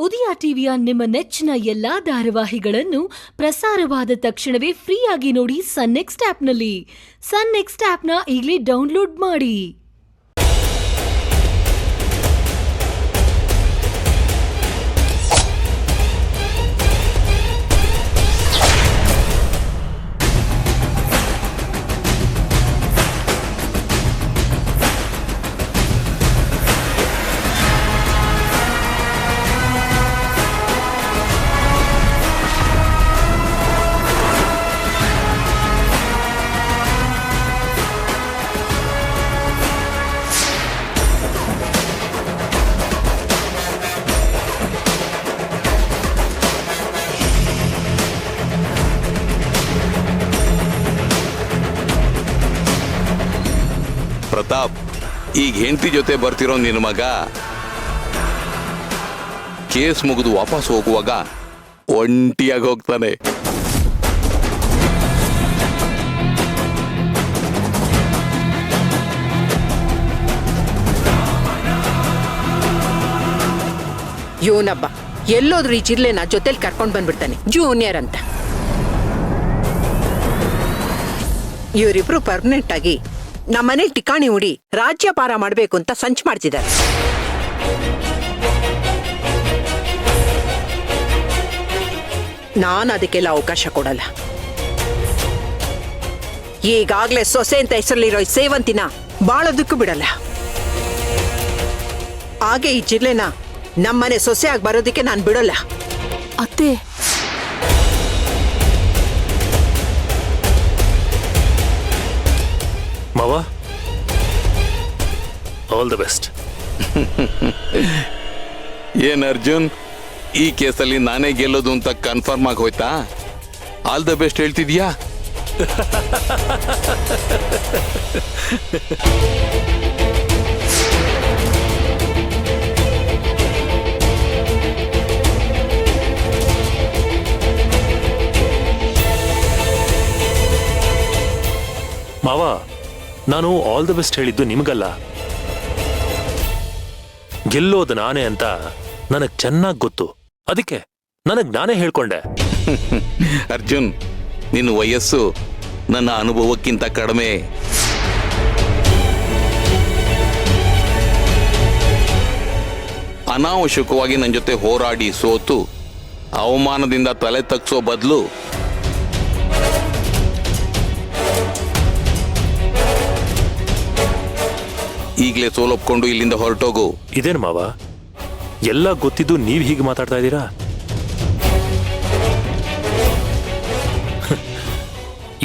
ಉದಯ ಟಿವಿಯ ನಿಮ್ಮ ನೆಚ್ಚಿನ ಎಲ್ಲಾ ಧಾರಾವಾಹಿಗಳನ್ನು ಪ್ರಸಾರವಾದ ತಕ್ಷಣವೇ ಫ್ರೀಯಾಗಿ ನೋಡಿ ಸನ್ ನೆಕ್ಸ್ಟ್ ಆಪ್ನಲ್ಲಿ. ಸನ್ ನೆಕ್ಸ್ಟ್ ಆಪ್ನ ಈಗಲೇ ಡೌನ್ಲೋಡ್ ಮಾಡಿ. ಪ್ರತಾಪ್, ಈಗ ಹೆಂಡತಿ ಜೊತೆ ಬರ್ತಿರೋ ನಿನ್ನ ಮಗ ಕೇಸ್ ಮುಗಿದು ವಾಪಸ್ ಹೋಗುವಾಗ ಒಂಟಿಯಾಗಿ ಹೋಗ್ತಾನೆ. ಇವನಬ್ಬ ಎಲ್ಲೋದ್ರೂ ಈ ಜಿರ್ಲೆನ ಜೊತೆಲಿ ಕರ್ಕೊಂಡು ಬಂದ್ಬಿಡ್ತಾನೆ, ಜೂನಿಯರ್ ಅಂತ. ಇವರಿಬ್ರು ಪರ್ಮನೆಂಟ್ ಆಗಿ ನಮ್ಮನೆ ಟಿಕಾಣಿ ಹುಡಿ ರಾಜ್ಯಪಾರ ಮಾಡಬೇಕು ಅಂತ ಸಂಚು ಮಾಡ್ತಿದ್ದಾರೆ. ನಾನು ಅದಕ್ಕೆಲ್ಲ ಅವಕಾಶ ಕೊಡಲ್ಲ. ಈಗಾಗ್ಲೇ ಸೊಸೆ ಅಂತ ಹೆಸರಲ್ಲಿರೋ ಸೇವಂತಿನ ಬಾಳೋದಕ್ಕೂ ಬಿಡಲ್ಲ. ಹಾಗೆ ಈ ಜಿಲ್ಲೆನ ನಮ್ಮನೆ ಸೊಸೆ ಆಗಿ ಬರೋದಕ್ಕೆ ನಾನು ಬಿಡೋಲ್ಲ. ಅತ್ತೆ, ಮಾವ, ಆಲ್ ದ ಬೆಸ್ಟ್. ಏನ್ ಅರ್ಜುನ್, ಈ ಕೇಸಲ್ಲಿ ನಾನೇ ಗೆಲ್ಲೋದು ಅಂತ ಕನ್ಫರ್ಮ್ ಆಗಿ ಹೋಯ್ತಾ? ಆಲ್ ದ ಬೆಸ್ಟ್ ಹೇಳ್ತಿದ್ಯಾ? ಮಾವ, ನಾನು ಆಲ್ ದ ಬೆಸ್ಟ್ ಹೇಳಿದ್ದು ನಿಮಗಲ್ಲ, ಗೆಲ್ಲೋದು ನಾನೇ ಅಂತ ನನಗ್ ಚೆನ್ನಾಗಿ ಗೊತ್ತು. ಅದಕ್ಕೆ ನನಗ್ ನಾನೇ ಹೇಳ್ಕೊಂಡೆ. ಅರ್ಜುನ್, ನಿನ್ನ ವಯಸ್ಸು ನನ್ನ ಅನುಭವಕ್ಕಿಂತ ಕಡಿಮೆ. ಅನಾವಶ್ಯಕವಾಗಿ ನನ್ನ ಜೊತೆ ಹೋರಾಡಿ ಸೋತು ಅವಮಾನದಿಂದ ತಲೆ ತಗ್ಸೋ ಬದಲು ಈಗಲೇ ಸೋಲೊಪ್ಕೊಂಡು ಇಲ್ಲಿಂದ ಹೊರಟೋಗು. ಇದೇನು ಮಾವ, ಎಲ್ಲ ಗೊತ್ತಿದ್ದು ನೀವ್ ಹೀಗೆ ಮಾತಾಡ್ತಾ ಇದ್ದೀರಾ?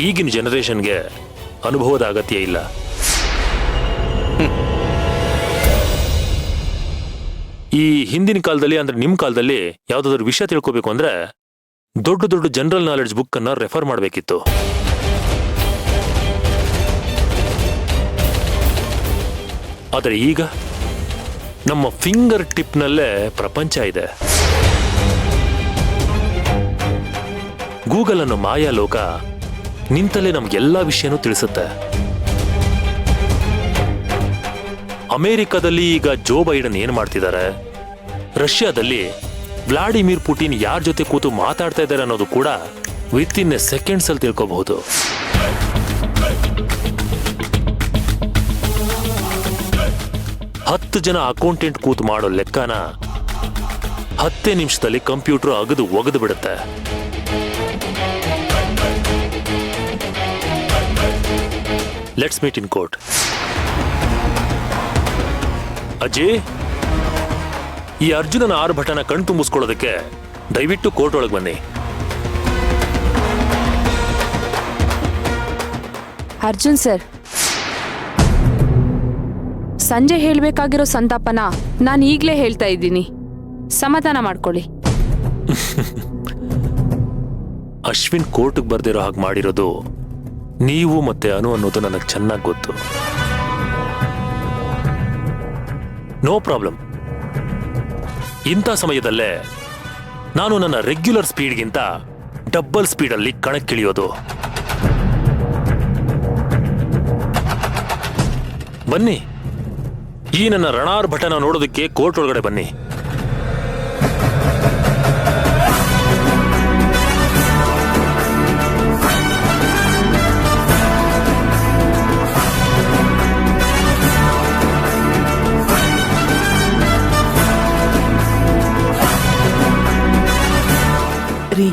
ಈಗಿನ ಜನರೇಷನ್ಗೆ ಅನುಭವದ ಅಗತ್ಯ ಇಲ್ಲ. ಈ ಹಿಂದಿನ ಕಾಲದಲ್ಲಿ, ಅಂದ್ರೆ ನಿಮ್ ಕಾಲದಲ್ಲಿ ಯಾವ್ದಾದ್ರು ವಿಷಯ ತಿಳ್ಕೋಬೇಕು ಅಂದ್ರೆ ದೊಡ್ಡ ದೊಡ್ಡ ಜನರಲ್ ನಾಲೆಡ್ಜ್ ಬುಕ್ ಅನ್ನ ರೆಫರ್ ಮಾಡಬೇಕಿತ್ತು. ಆದರೆ ಈಗ ನಮ್ಮ ಫಿಂಗರ್ ಟಿಪ್ನಲ್ಲೇ ಪ್ರಪಂಚ ಇದೆ. ಗೂಗಲ್ ಅನ್ನೋ ಮಾಯಾ ಲೋಕ ನಿಂತಲ್ಲೇ ನಮ್ಗೆಲ್ಲಾ ವಿಷಯನೂ ತಿಳಿಸುತ್ತೆ. ಅಮೆರಿಕದಲ್ಲಿ ಈಗ ಜೋ ಬೈಡನ್ ಏನ್ ಮಾಡ್ತಿದ್ದಾರೆ, ರಷ್ಯಾದಲ್ಲಿ ವ್ಲಾಡಿಮಿರ್ ಪುಟಿನ್ ಯಾರ ಜೊತೆ ಕೂತು ಮಾತಾಡ್ತಾ ಇದ್ದಾರೆ ಅನ್ನೋದು ಕೂಡ ವಿತ್ ಇನ್ ಎ ಸೆಕೆಂಡ್ಸ್ ಅಲ್ಲಿ ತಿಳ್ಕೋಬಹುದು. ಹತ್ತು ಜನ ಅಕೌಂಟೆಂಟ್ ಕೂತು ಮಾಡೋ ಲೆಕ್ಕನ 10 ನಿಮಿಷದಲ್ಲಿ ಕಂಪ್ಯೂಟರ್ ಅಗದು ಒಗೆದು ಬಿಡುತ್ತೆ. Let's meet in court. ಅಜ್ಜಿ, ಈ ಅರ್ಜುನನ ಆರ್ಭಟನ ಕಣ್ ತುಂಬಿಸ್ಕೊಳ್ಳೋದಕ್ಕೆ ದಯವಿಟ್ಟು ಕೋರ್ಟ್ ಒಳಗೆ ಬನ್ನಿ. ಅರ್ಜುನ್ ಸರ್, ಸಂಜೆ ಹೇಳ್ಬೇಕಾಗಿರೋ ಸಂತಾಪನ ನಾನು ಈಗಲೇ ಹೇಳ್ತಾ ಇದ್ದೀನಿ, ಸಮಾಧಾನ ಮಾಡ್ಕೊಳ್ಳಿ. ಅಶ್ವಿನ್ ಕೋರ್ಟ್ಗೆ ಬರ್ದಿರೋ ಹಾಗೆ ಮಾಡಿರೋದು ನೀವು ಮತ್ತೆ ಅನು ಅನ್ನೋದು ನನಗೆ ಚೆನ್ನಾಗಿ ಗೊತ್ತು. No problem. ಇಂಥ ಸಮಯದಲ್ಲೇ ನಾನು ನನ್ನ ರೆಗ್ಯುಲರ್ ಸ್ಪೀಡ್ಗಿಂತ ಡಬಲ್ ಸ್ಪೀಡಲ್ಲಿ ಕಣಕ್ಕಿಳಿಯೋದು. ಬನ್ನಿ, ಈ ನನ್ನ ರಣಾರ್ಭಟನ ನೋಡೋದಕ್ಕೆ ಕೋರ್ಟ್ ಒಳಗಡೆ ಬನ್ನಿ. ಮಾಡ್ರಿ.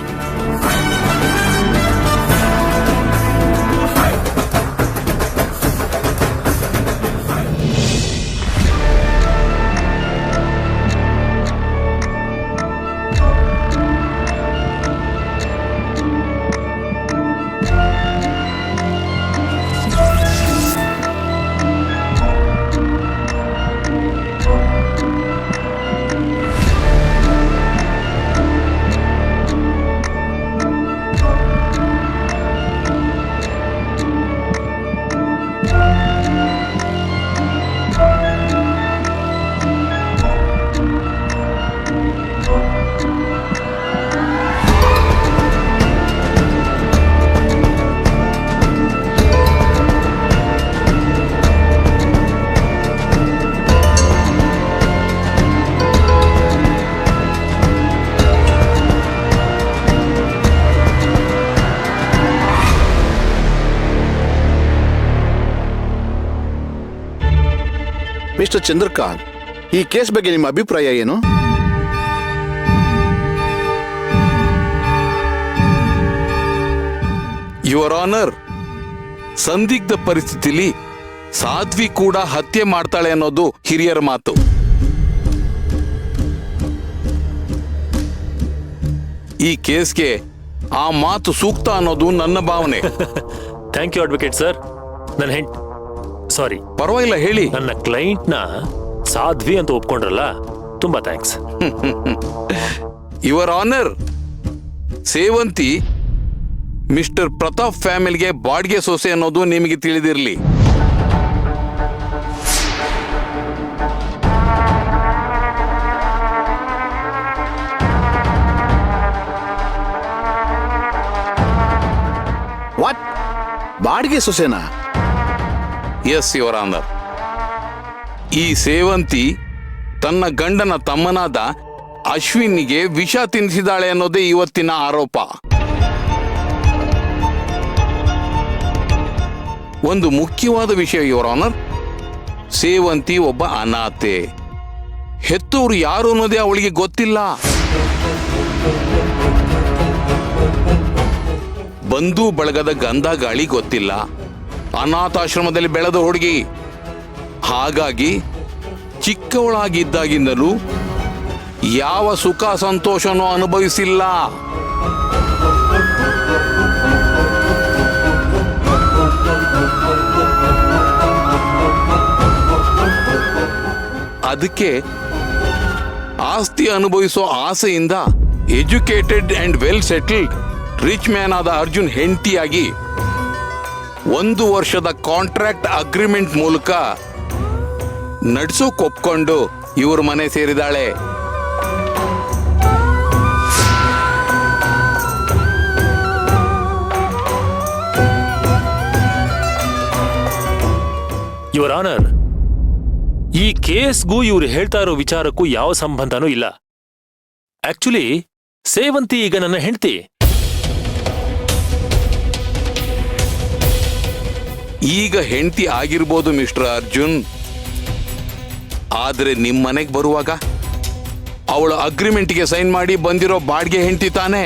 ಮಿಸ್ಟರ್ ಚಂದ್ರಕಾಂತ್, ಈ ಕೇಸ್ ಬಗ್ಗೆ ನಿಮ್ಮ ಅಭಿಪ್ರಾಯ ಏನು? ಯುವರ್ ಆನರ್, ಸಂದಿಗ್ಧ ಪರಿಸ್ಥಿತಿಲಿ ಸಾಧ್ವಿ ಕೂಡ ಹತ್ಯೆ ಮಾಡ್ತಾಳೆ ಅನ್ನೋದು ಹಿರಿಯರ ಮಾತು. ಈ ಕೇಸ್ಗೆ ಆ ಮಾತು ಸೂಕ್ತ ಅನ್ನೋದು ನನ್ನ ಭಾವನೆ. Thank you advocate sir. ನನ್ನ ಸಾರಿ, ಪರವಾಗಿಲ್ಲ, ಹೇಳಿ. ನನ್ನ ಕ್ಲೈಂಟ್ನ ಸಾಧ್ವಿ ಅಂತ ಒಪ್ಕೊಂಡ್ರಲ್ಲ, ತುಂಬಾ thanks. Your honour, Sevanthi mister Pratap ಫ್ಯಾಮಿಲಿಗೆ ಬಾಡಿಗೆ ಸೊಸೆ ಅನ್ನೋದು ನಿಮಗೆ ತಿಳಿದಿರಲಿ. ವಾಟ್? ಬಾಡಿಗೆ ಸೊಸೆನಾ? Yes your honour. ಈ ಸೇವಂತಿ ತನ್ನ ಗಂಡನ ತಮ್ಮನಾದ ಅಶ್ವಿನ್ಗೆ ವಿಷ ತಿನ್ನಿಸಿದಾಳೆ ಅನ್ನೋದೇ ಇವತ್ತಿನ ಆರೋಪ. ಒಂದು ಮುಖ್ಯವಾದ ವಿಷಯ ಯುವರ್ ಆನರ್, ಸೇವಂತಿ ಒಬ್ಬ ಅನಾಥೆ. ಹೆತ್ತವರು ಯಾರು ಅನ್ನೋದೇ ಅವಳಿಗೆ ಗೊತ್ತಿಲ್ಲ. ಬಂಧು ಬಳಗದ ಗಂಧ ಗಾಳಿ ಗೊತ್ತಿಲ್ಲ. ಅನಾಥಾಶ್ರಮದಲ್ಲಿ ಬೆಳೆದ ಹುಡುಗಿ. ಹಾಗಾಗಿ ಚಿಕ್ಕವಳಾಗಿದ್ದಾಗಿಂದಲೂ ಯಾವ ಸುಖ ಸಂತೋಷನೂ ಅನುಭವಿಸಿಲ್ಲ. ಅದಕ್ಕೆ ಆಸ್ತಿ ಅನುಭವಿಸೋ ಆಸೆಯಿಂದ educated and well settled rich man ಆದ ಅರ್ಜುನ್ ಹೆಂಡತಿಯಾಗಿ 1 ವರ್ಷದ ಕಾಂಟ್ರಾಕ್ಟ್ ಅಗ್ರಿಮೆಂಟ್ ಮೂಲಕ ನಡ್ಸೋಕ್ ಒಪ್ಕೊಂಡು ಇವ್ರ ಮನೆ ಸೇರಿದಾಳೆ. ಯುವರ್ ಆನರ್, ಈ ಕೇಸ್ಗೂ ಇವ್ರು ಹೇಳ್ತಾ ಇರೋ ವಿಚಾರಕ್ಕೂ ಯಾವ ಸಂಬಂಧನೂ ಇಲ್ಲ. ಆಕ್ಚುಲಿ ಸೇವಂತಿ ಈಗ ನನ್ನ ಹೆಂಡತಿ. ಈಗ ಹೆಂಡತಿ ಆಗಿರ್ಬೋದು ಮಿಸ್ಟರ್ ಅರ್ಜುನ್, ಆದ್ರೆ ನಿಮ್ ಮನೆಗೆ ಬರುವಾಗ ಅವಳ ಅಗ್ರಿಮೆಂಟ್ಗೆ ಸೈನ್ ಮಾಡಿ ಬಂದಿರೋ ಬಾಡಿಗೆ ಹೆಂಡತಿ ತಾನೇ.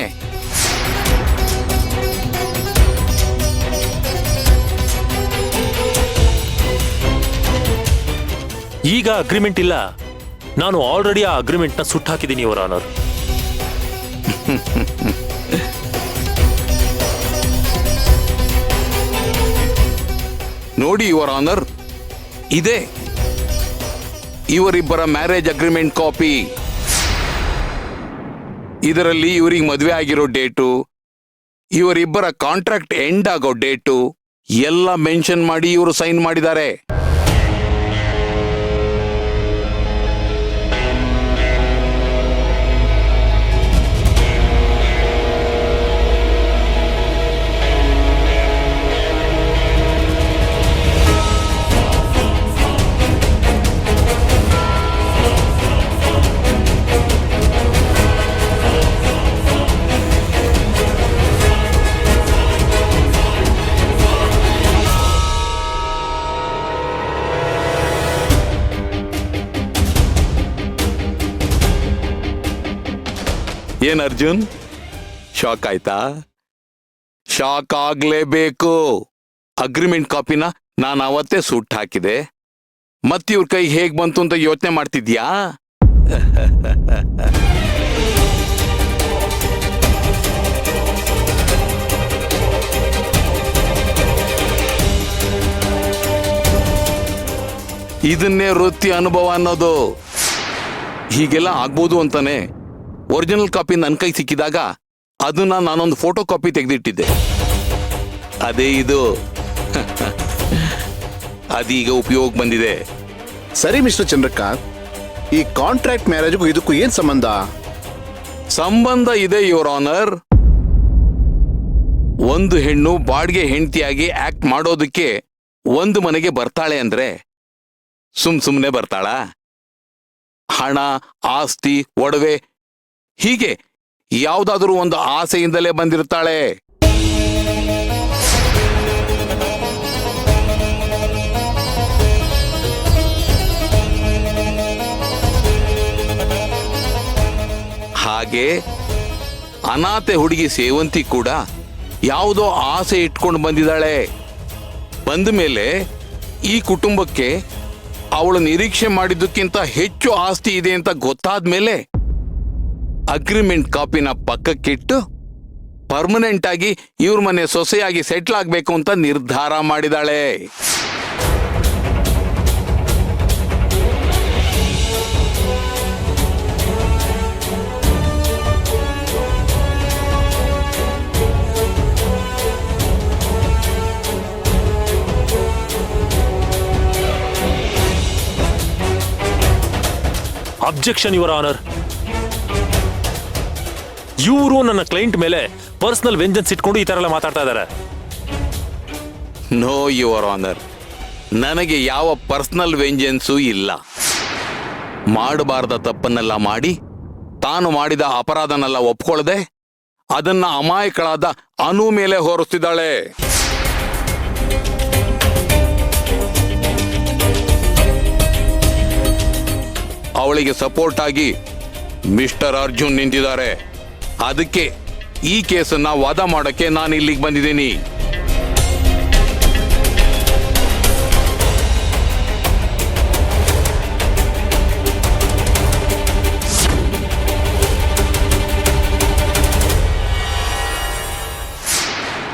ಈಗ ಅಗ್ರಿಮೆಂಟ್ ಇಲ್ಲ. ನಾನು ಆಲ್ರೆಡಿ ಆ ಅಗ್ರಿಮೆಂಟ್ನ ಸುಟ್ಟಾಕಿದ್ದೀನಿ ಯುವರ್ ಆನರ್. ನೋಡಿ ಯುವರ್ ಆನರ್, ಇದೆ ಇವರಿಬ್ಬರ ಮ್ಯಾರೇಜ್ ಅಗ್ರಿಮೆಂಟ್ ಕಾಪಿ. ಇದರಲ್ಲಿ ಇವರಿಗೆ ಮದುವೆ ಆಗಿರೋ ಡೇಟು, ಇವರಿಬ್ಬರ ಕಾಂಟ್ರಾಕ್ಟ್ ಎಂಡ್ ಆಗೋ ಡೇಟು ಎಲ್ಲ ಮೆನ್ಷನ್ ಮಾಡಿ ಇವರು ಸೈನ್ ಮಾಡಿದ್ದಾರೆ. ಏನ್ ಅರ್ಜುನ್, ಶಾಕ್ ಆಯ್ತಾ? ಶಾಕ್ ಆಗ್ಲೇಬೇಕು. ಅಗ್ರಿಮೆಂಟ್ ಕಾಪಿನ ನಾನು ಅವತ್ತೇ ಸುಟ್ಟು ಹಾಕಿದೆ. ಮತ್ತಿವ್ರ ಕೈ ಹೇಗ್ ಬಂತು ಅಂತ ಯೋಚನೆ ಮಾಡ್ತಿದ್ಯಾ? ಇದನ್ನೇ ವೃತ್ತಿ ಅನುಭವ ಅನ್ನೋದು. ಹೀಗೆಲ್ಲ ಆಗ್ಬೋದು ಅಂತಾನೆ ಒರಿಜಿನಲ್ ಕಾಪಿ ನನ್ನ ಕೈ ಸಿಕ್ಕಿದಾಗ ಅದನ್ನ ನಾನೊಂದು ಫೋಟೋ ಕಾಪಿ ತೆಗೆದಿಟ್ಟಿದ್ದೆ. ಅದೇ ಇದು. ಅದೀಗ ಉಪಯೋಗ ಬಂದಿದೆ. ಸರಿ ಮಿಸ್ಟರ್ ಚಂದ್ರಕಾಂತ್, ಈ ಕಾಂಟ್ರಾಕ್ಟ್ ಮ್ಯಾರೇಜ್ಗೂ ಇದಕ್ಕೂ ಏನ್ ಸಂಬಂಧ? ಸಂಬಂಧ ಇದೆ ಯುವರ್ ಆನರ್. ಒಂದು ಹೆಣ್ಣು ಬಾಡಿಗೆ ಹೆಂಡತಿಯಾಗಿ ಆಕ್ಟ್ ಮಾಡೋದಕ್ಕೆ ಒಂದು ಮನೆಗೆ ಬರ್ತಾಳೆ ಅಂದ್ರೆ ಸುಮ್ನೆ ಬರ್ತಾಳ? ಹಣ, ಆಸ್ತಿ, ಒಡವೆ ಹೀಗೆ ಯಾವುದಾದ್ರೂ ಒಂದು ಆಸೆಯಿಂದಲೇ ಬಂದಿರ್ತಾಳೆ. ಹಾಗೆ ಅನಾಥೆ ಹುಡುಗಿ ಸೇವಂತಿ ಕೂಡ ಯಾವುದೋ ಆಸೆ ಇಟ್ಕೊಂಡು ಬಂದಿದ್ದಾಳೆ. ಬಂದ ಮೇಲೆ ಈ ಕುಟುಂಬಕ್ಕೆ ಅವಳು ನಿರೀಕ್ಷೆ ಮಾಡಿದ್ದಕ್ಕಿಂತ ಹೆಚ್ಚು ಆಸ್ತಿ ಇದೆ ಅಂತ ಗೊತ್ತಾದ ಮೇಲೆ ಅಗ್ರಿಮೆಂಟ್ ಕಾಪಿನ ಪಕ್ಕಕ್ಕಿಟ್ಟು ಪರ್ಮನೆಂಟ್ ಆಗಿ ಇವ್ರ ಮನೆ ಸೊಸೆಯಾಗಿ ಸೆಟ್ಲ್ ಆಗ್ಬೇಕು ಅಂತ ನಿರ್ಧಾರ ಮಾಡಿದಾಳೆ. Objection your honour. ಇವರು ನನ್ನ ಕ್ಲೈಂಟ್ ಮೇಲೆ ಪರ್ಸನಲ್ ವೆಂಜನ್ಸ್ ಇಟ್ಕೊಂಡು ಈ ತರ ಎಲ್ಲ ಮಾತಾಡ್ತಾ ಇದ್ದಾರೆ. ನೋ ಯುವರ್ ಆನರ್, ನನಗೆ ಯಾವ ಪರ್ಸನಲ್ ವೆಂಜನ್ಸೂ ಇಲ್ಲ. ಮಾಡಬಾರ್ದ ತಪ್ಪನ್ನೆಲ್ಲ ಮಾಡಿ ತಾನು ಮಾಡಿದ ಅಪರಾಧನೆಲ್ಲ ಒಪ್ಕೊಳ್ಳದೆ ಅದನ್ನ ಅಮಾಯಕಳಾದ ಅನು ಮೇಲೆ ಹೊರಿಸ್ತಿದ್ದಾಳೆ. ಅವಳಿಗೆ ಸಪೋರ್ಟ್ ಆಗಿ ಮಿಸ್ಟರ್ ಅರ್ಜುನ್ ನಿಂತಿದ್ದಾರೆ. ಅದಕ್ಕೆ ಈ ಕೇಸನ್ನ ವಾದ ಮಾಡಕ್ಕೆ ನಾನು ಇಲ್ಲಿಗೆ ಬಂದಿದ್ದೀನಿ.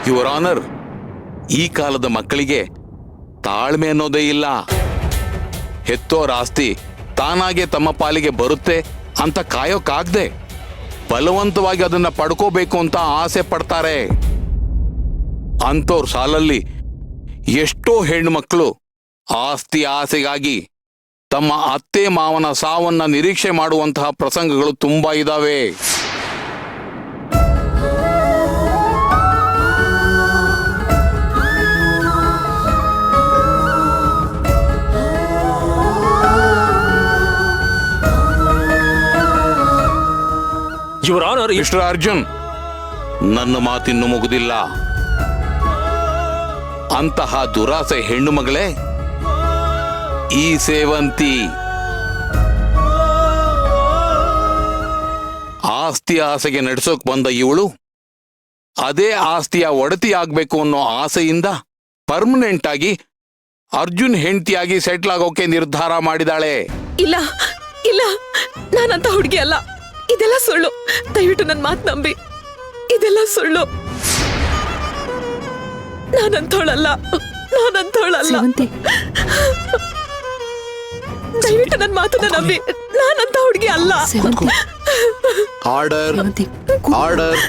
ಯುವರ್ ಆನರ್, ಈ ಕಾಲದ ಮಕ್ಕಳಿಗೆ ತಾಳ್ಮೆ ಅನ್ನೋದೇ ಇಲ್ಲ. ಹೆತ್ತೋರ ಆಸ್ತಿ ತಾನಾಗೆ ತಮ್ಮ ಪಾಲಿಗೆ ಬರುತ್ತೆ ಅಂತ ಕಾಯೋಕ್ಕಾಗದೆ ಬಲವಂತವಾಗಿ ಅದನ್ನ ಪಡ್ಕೋಬೇಕು ಅಂತ ಆಸೆ ಪಡ್ತಾರೆ. ಅಂಥವ್ರ ಸಾಲಲ್ಲಿ ಎಷ್ಟೋ ಹೆಣ್ಮಕ್ಳು ಆಸ್ತಿ ಆಸೆಗಾಗಿ ತಮ್ಮ ಅತ್ತೆ ಮಾವನ ಸಾವನ್ನ ನಿರೀಕ್ಷೆ ಮಾಡುವಂತಹ ಪ್ರಸಂಗಗಳು ತುಂಬಾ ಇದಾವೆ. ಯುವರ್ ಆನರ್, ಮಿಸ್ಟರ್ ಅರ್ಜುನ್, ನನ್ನ ಮಾತಿನ್ನು ಮುಗುದಿಲ್ಲ. ಅಂತಹ ದುರಾಸೆ ಹೆಣ್ಣು ಮಗಳೇ ಈ ಸೇವಂತಿ. ಆಸ್ತಿ ಆಸೆಗೆ ನಡೆಸೋಕ್ ಬಂದ ಇವಳು ಅದೇ ಆಸ್ತಿಯ ಒಡತಿ ಆಗ್ಬೇಕು ಅನ್ನೋ ಆಸೆಯಿಂದ ಪರ್ಮನೆಂಟ್ ಆಗಿ ಅರ್ಜುನ್ ಹೆಂಡತಿಯಾಗಿ ಸೆಟ್ಲ್ ಆಗೋಕೆ ನಿರ್ಧಾರ ಮಾಡಿದಾಳೆ. ಇಲ್ಲ ಇಲ್ಲ, ನಾನಂತ ಹುಡುಗಿ ಅಲ್ಲ. ಇದೆಲ್ಲ ಸುಳ್ಳು. ದಯವಿಟ್ಟು ನನ್ನ ಮಾತು ನಂಬಿ. ಇದೆಲ್ಲ ಸುಳ್ಳು. ನಾನಂತೋಳಲ್ಲ. ದಯವಿಟ್ಟು ನನ್ನ ಮಾತನ್ನ ನಂಬಿ. ನಾನಂತ ಹುಡುಗಿ ಅಲ್ಲ. Order order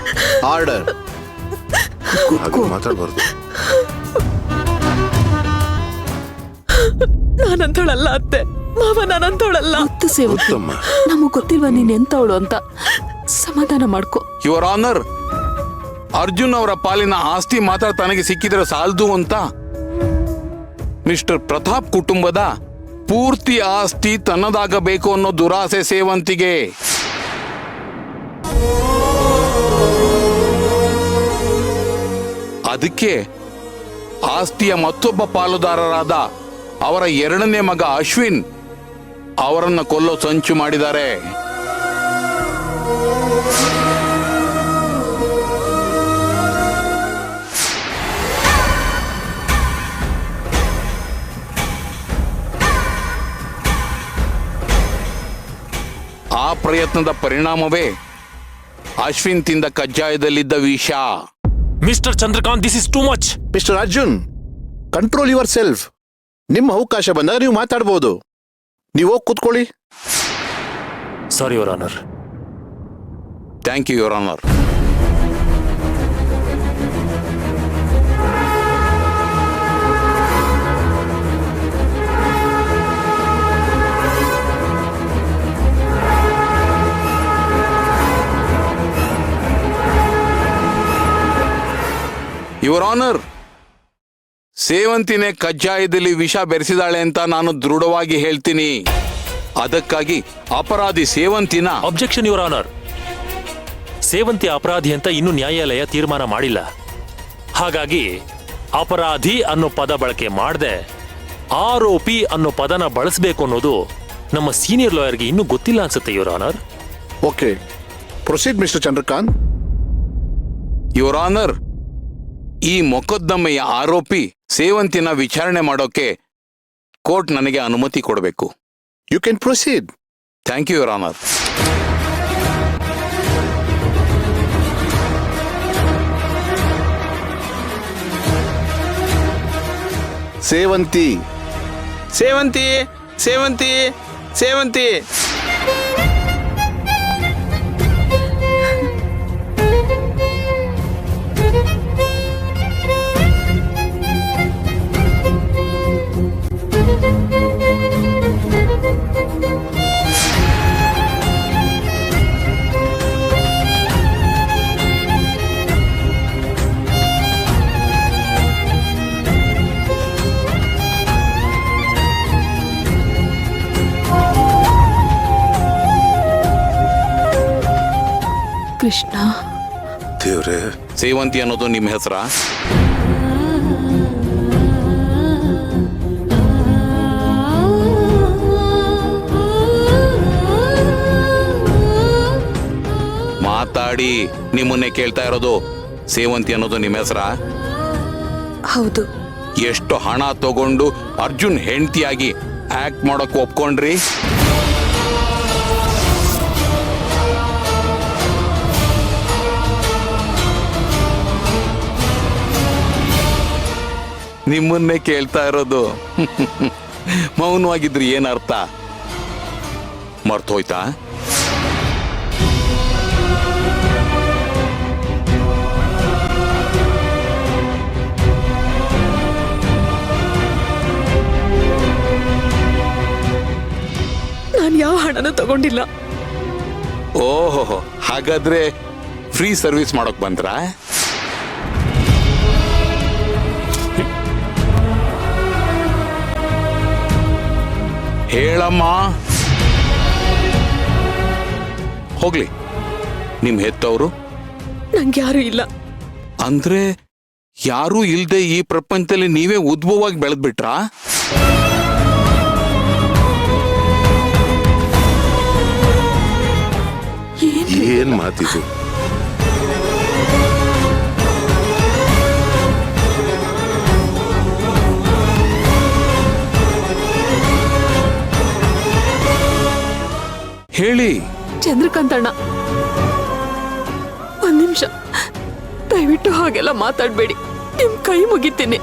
order. ಮಾತಾಡಬಾರ್ದು. ನಾನಂತೋಳಲ್ಲ ಅತ್ತೆ ಮಾವ, ನಾನಂತೋಳಲ್ಲ. ನಮಗ್ ಗೊತ್ತಿಲ್ವಾ ನೀನ್ ಎಂತವಳು ಅಂತ. ಸಮಾಧಾನ ಮಾಡ್ಕೊ. ಯುವರ್ ಆನರ್, ಅರ್ಜುನ್ ಅವರ ಪಾಲಿನ ಆಸ್ತಿ ಮಾತ್ರ ತನಗೆ ಸಿಕ್ಕಿದ್ರೆ ಸಾಲದು ಅಂತ ಮಿಸ್ಟರ್ ಪ್ರತಾಪ್ ಕುಟುಂಬದ ಪೂರ್ತಿ ಆಸ್ತಿ ತನ್ನದಾಗಬೇಕು ಅನ್ನೋ ದುರಾಸೆ ಸೇವಂತಿಗೆ. ಅದಕ್ಕೆ ಆಸ್ತಿಯ ಮತ್ತೊಬ್ಬ ಪಾಲುದಾರರಾದ ಅವರ ಎರಡನೇ ಮಗ ಅಶ್ವಿನ್ ಅವರನ್ನ ಕೊಲ್ಲೋ ಸಂಚು ಮಾಡಿದ್ದಾರೆ. ಪ್ರಯತ್ನದ ಪರಿಣಾಮವೇ ಅಶ್ವಿನ್ ತಿಂದ ಕಜ್ಜಾಯದಲ್ಲಿದ್ದ ವಿಷ. Mister Chandrakant, this is too much. Mister Arjun, control yourself. ನಿಮ್ಮ ಅವಕಾಶ ಬಂದಾಗ ನೀವು ಮಾತಾಡ್ಬೋದು. ನೀವು ಹೋಗಿ ಕೂತ್ಕೊಳ್ಳಿ. Sorry your honour. Thank you your honour. Your honour, ಸೇವಂತಿನೇ ಕಜ್ಜಾಯದಲ್ಲಿ ವಿಷ ಬೆರೆಸಿದಾಳೆ ಅಂತ ನಾನು ದೃಢವಾಗಿ ಹೇಳ್ತೀನಿ. ಅದಕ್ಕಾಗಿ ಅಪರಾಧಿ ಸೇವಂತಿನ. Objection your honour. ಸೇವಂತಿ ಅಪರಾಧಿ ಅಂತ ಇನ್ನೂ ನ್ಯಾಯಾಲಯ ತೀರ್ಮಾನ ಮಾಡಿಲ್ಲ. ಹಾಗಾಗಿ ಅಪರಾಧಿ ಅನ್ನೋ ಪದ ಬಳಕೆ ಮಾಡದೆ ಆರೋಪಿ ಅನ್ನೋ ಪದನ ಬಳಸಬೇಕು ಅನ್ನೋದು ನಮ್ಮ ಸೀನಿಯರ್ ಲಾಯರ್ಗೆ ಇನ್ನೂ ಗೊತ್ತಿಲ್ಲ ಅನ್ಸುತ್ತೆ your honour. Okay, proceed mister Chandrakant. Your honour, ಈ ಮೊಕದ್ದಮೆಯ ಆರೋಪಿ ಸೇವಂತಿನ ವಿಚಾರಣೆ ಮಾಡೋಕೆ ಕೋರ್ಟ್ ನನಗೆ ಅನುಮತಿ ಕೊಡಬೇಕು. You can proceed. Thank you your honour. Sevanti. Sevanti, Sevanti, Sevanti. Krishna, ದೇವ್ರೆ, ಸೇವಂತಿ ಅನ್ನೋದು ನಿಮ್ಮ ಹೆಸರಾ? ಮಾತಾಡಿ. ನಿಮ್ಮನ್ನೇ ಕೇಳ್ತಾ ಇರೋದು. ಸೇವಂತಿ ಅನ್ನೋದು ನಿಮ್ಮ ಹೆಸರಾ? ಹೌದು. ಎಷ್ಟು ಹಣ ತಗೊಂಡು ಅರ್ಜುನ್ ಹೆಂಡತಿಯಾಗಿ ಆಕ್ಟ್ ಮಾಡೋಕೆ ಒಪ್ಕೊಂಡ್ರಿ? ನಿಮ್ಮನ್ನೇ ಕೇಳ್ತಾ ಇರೋದು. ಮೌನವಾಗಿದ್ರಿ ಏನರ್ಥ? ಮರ್ತೋಯ್ತಾ? ನಾನು ಯಾವ ಹಣನೂ ತಗೊಂಡಿಲ್ಲ. ಓಹೋ, ಹಾಗಾದ್ರೆ ಫ್ರೀ ಸರ್ವಿಸ್ ಮಾಡೋಕ್ ಬಂದ್ರಾ? ಹೇಳಮ್ಮ. ಹೋಗ್ಲಿ. ನಿಮ್ ಹೆತ್ತವರು? ನಂಗೆ ಯಾರು ಇಲ್ಲ. ಅಂದ್ರೆ ಯಾರೂ ಇಲ್ದೆ ಈ ಪ್ರಪಂಚದಲ್ಲಿ ನೀವೇ ಉದ್ಭವವಾಗಿ ಬೆಳೆದ್ಬಿಟ್ರಾ? ಏನ್ ಮಾತಿದು? ಹೇಳಿ. ಚಂದ್ರಕಾಂತಣ್ಣ, ಒಂದ್ ನಿಮಿಷ ದಯವಿಟ್ಟು ಹಾಗೆಲ್ಲ ಮಾತಾಡ್ಬೇಡಿ. ನಿಮ್ ಕೈ ಮುಗಿತೀನಿ.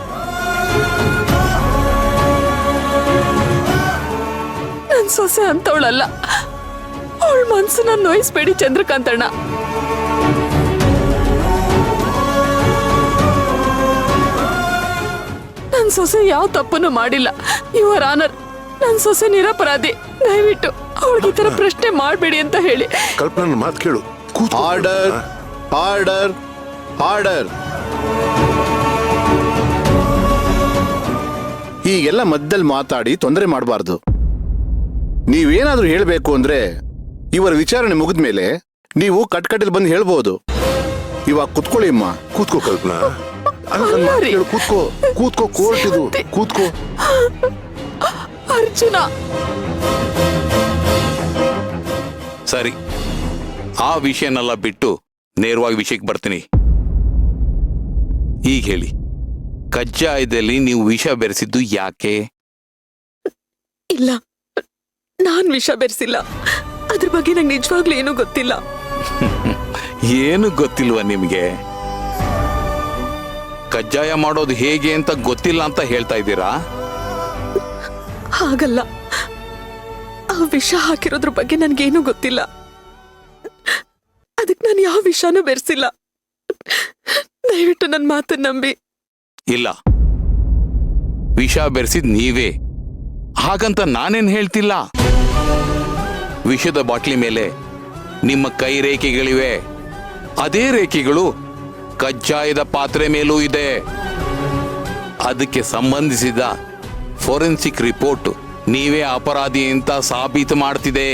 ನನ್ ಸೊಸೆ ಅಂತವಳಲ್ಲ. ಅವಳ ಮನ್ಸನ್ನ ನೋಯಿಸ್ಬೇಡಿ ಚಂದ್ರಕಾಂತಣ್ಣ. ನನ್ ಸೊಸೆ ಯಾವ ತಪ್ಪನ್ನು ಮಾಡಿಲ್ಲ. ಯುವರ್ ಆನರ್, ನನ್ ಸೊಸೆ ನಿರಪರಾಧಿ. ದಯವಿಟ್ಟು ಅವಳಿಗೆ ಈ ತರ ಪ್ರಶ್ನೆ ಮಾಡಬೇಡಿ ಅಂತ ಹೇಳಿ. ಕಲ್ಪನಾ ಮಾತು ಕೇಳು. Order, order, order. ಹೀಗೆಲ್ಲ ಮಧ್ಯದಲ್ಲಿ ಮಾತಾಡಿ ತೊಂದರೆ ಮಾಡಬಾರ್ದು. ನೀವೇನಾದ್ರೂ ಹೇಳ್ಬೇಕು ಅಂದ್ರೆ ಇವರ ವಿಚಾರಣೆ ಮುಗಿದ್ಮೇಲೆ ನೀವು ಕಟ್ಕಟ್ಟಲ್ಲಿ ಬಂದು ಹೇಳ್ಬೋದು. ಇವಾಗ ಕುತ್ಕೊಳ್ಳಿ ಅಮ್ಮ. ಕೂತ್ಕೋ ಕಲ್ಪನಾ. ಕೂತ್ಕೋ, ಕೂತ್ಕೋ. ಕೋರ್ಟ್ ಇದು, ಕೂತ್ಕೋ. ಅರ್ಜುನ. ಸರಿ, ಆ ವಿಷಯನೆಲ್ಲ ಬಿಟ್ಟು ನೇರವಾಗಿ ವಿಷಯಕ್ಕೆ ಬರ್ತೀನಿ. ಈಗ ಹೇಳಿ, ಕಜ್ಜಾಯದಲ್ಲಿ ನೀವು ವಿಷ ಬೆರೆಸಿದ್ದು ಯಾಕೆ? ಇಲ್ಲ, ನಾನ್ ವಿಷ ಬೆರೆಸಿಲ್ಲ. ಅದ್ರ ಬಗ್ಗೆ ನಂಗೆ ನಿಜವಾಗ್ಲೂ ಏನೂ ಗೊತ್ತಿಲ್ಲ. ಏನು ಗೊತ್ತಿಲ್ವಾ ನಿಮ್ಗೆ? ಕಜ್ಜಾಯ ಮಾಡೋದು ಹೇಗೆ ಅಂತ ಗೊತ್ತಿಲ್ಲ ಅಂತ ಹೇಳ್ತಾ ಇದ್ದೀರಾ? ಹಾಗಲ್ಲ, ಆ ವಿಷ ಹಾಕಿರೋದ್ರ ಬಗ್ಗೆ ನನ್ಗೇನೂ ಗೊತ್ತಿಲ್ಲ. ಅದಕ್ಕೆ ನಾನು ಯಾವ ವಿಷಾನೂ ಬೆರೆಸಿಲ್ಲ. ದಯವಿಟ್ಟು ನನ್ನ ಮಾತನ್ನ ನಂಬಿ. ಇಲ್ಲ, ವಿಷ ಬೆರೆಸಿದ್ ನೀವೇ, ಹಾಗಂತ ನಾನೇನ್ ಹೇಳ್ತಿಲ್ಲ. ವಿಷದ ಬಾಟ್ಲಿ ಮೇಲೆ ನಿಮ್ಮ ಕೈ ರೇಖೆಗಳಿವೆ, ಅದೇ ರೇಖೆಗಳು ಕಜ್ಜಾಯದ ಪಾತ್ರೆ ಮೇಲೂ ಇದೆ. ಅದಕ್ಕೆ ಸಂಬಂಧಿಸಿದ ಫೋರೆನ್ಸಿಕ್ ರಿಪೋರ್ಟ್ ನೀವೇ ಅಪರಾಧಿ ಅಂತ ಸಾಬೀತು ಮಾಡ್ತಿದೆ.